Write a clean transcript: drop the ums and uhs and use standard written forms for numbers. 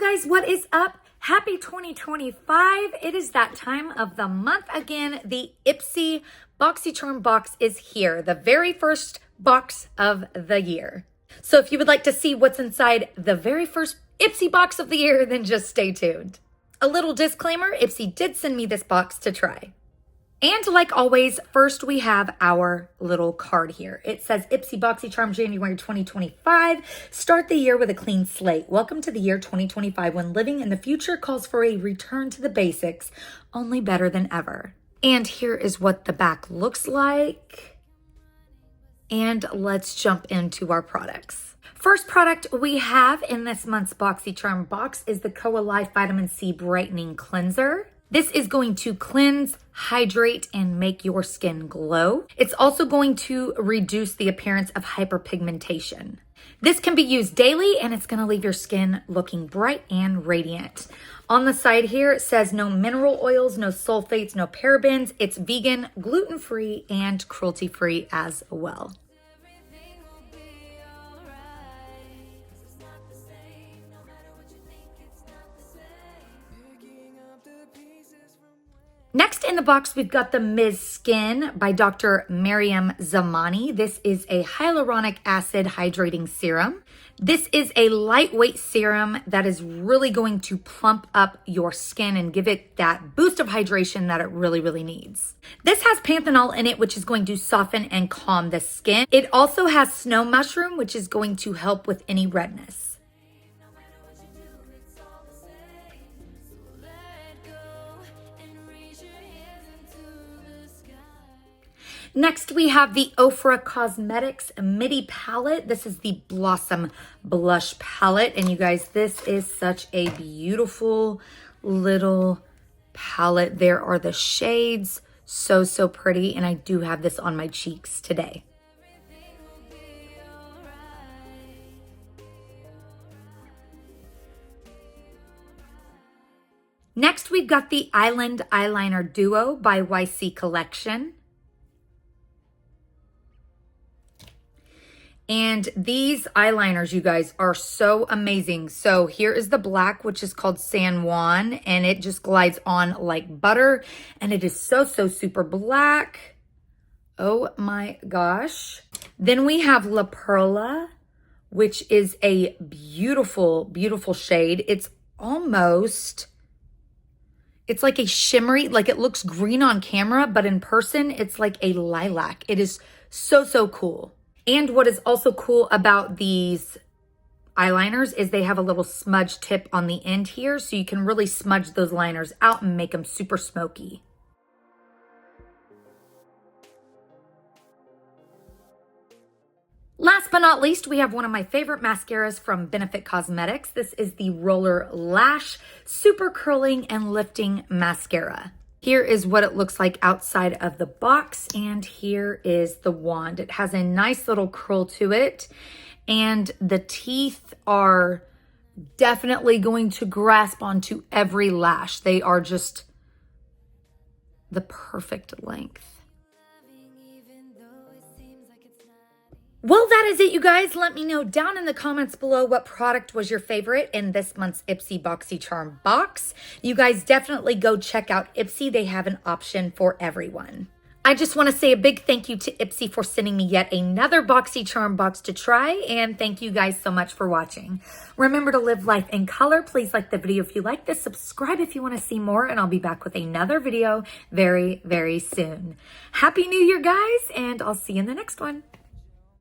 guys, what is up? Happy 2025. It is that time of the month again. The Ipsy Boxycharm box is here, the very first box of the year. So if you would like to see what's inside the very first Ipsy box of the year, then just stay tuned. A little disclaimer, Ipsy did send me this box to try. And like always, first we have our little card here. It says Ipsy Boxycharm January 2025. Start the year with a clean slate. Welcome to the year 2025 when living in the future calls for a return to the basics, only better than ever. And here is what the back looks like. And let's jump into our products. First product we have in this month's Boxycharm box is the Koa Life Vitamin C Brightening Cleanser. This is going to cleanse, hydrate, and make your skin glow. It's also going to reduce the appearance of hyperpigmentation. This can be used daily and it's going to leave your skin looking bright and radiant. On the side here, it says no mineral oils, no sulfates, no parabens. It's vegan, gluten-free, and cruelty-free as well. Next in the box, we've got the Ms. Skin by Dr. Mariam Zamani. This is a hyaluronic acid hydrating serum. This is a lightweight serum that is really going to plump up your skin and give it that boost of hydration that it really needs. This has panthenol in it, which is going to soften and calm the skin. It also has snow mushroom, which is going to help with any redness. Next, we have the Ofra Cosmetics Midi Palette. This is the Blossom Blush Palette. And you guys, this is such a beautiful little palette. There are the shades. So pretty. And I do have this on my cheeks today. Next, we've got the Island Eyeliner Duo by YC Collection. And these eyeliners, you guys, are so amazing. So here is the black, which is called San Juan, and it just glides on like butter. And it is so super black. Oh my gosh. Then we have La Perla, which is a beautiful shade. It's like a shimmery, like it looks green on camera, but in person, it's like a lilac. It is so cool. And what is also cool about these eyeliners is they have a little smudge tip on the end here, so you can really smudge those liners out and make them super smoky. Last but not least, we have one of my favorite mascaras from Benefit Cosmetics. This is the Roller Lash Super Curling and Lifting Mascara. Here is what it looks like outside of the box, and here is the wand. It has a nice little curl to it, and the teeth are definitely going to grasp onto every lash. They are just the perfect length. Well, that is it, you guys. Let me know down in the comments below what product was your favorite in this month's Ipsy Boxycharm box. You guys definitely go check out Ipsy. They have an option for everyone. I just want to say a big thank you to Ipsy for sending me yet another Boxycharm box to try, and thank you guys so much for watching. Remember to live life in color. Please like the video if you like this, subscribe if you want to see more, and I'll be back with another video very soon. Happy New Year, guys, and I'll see you in the next one.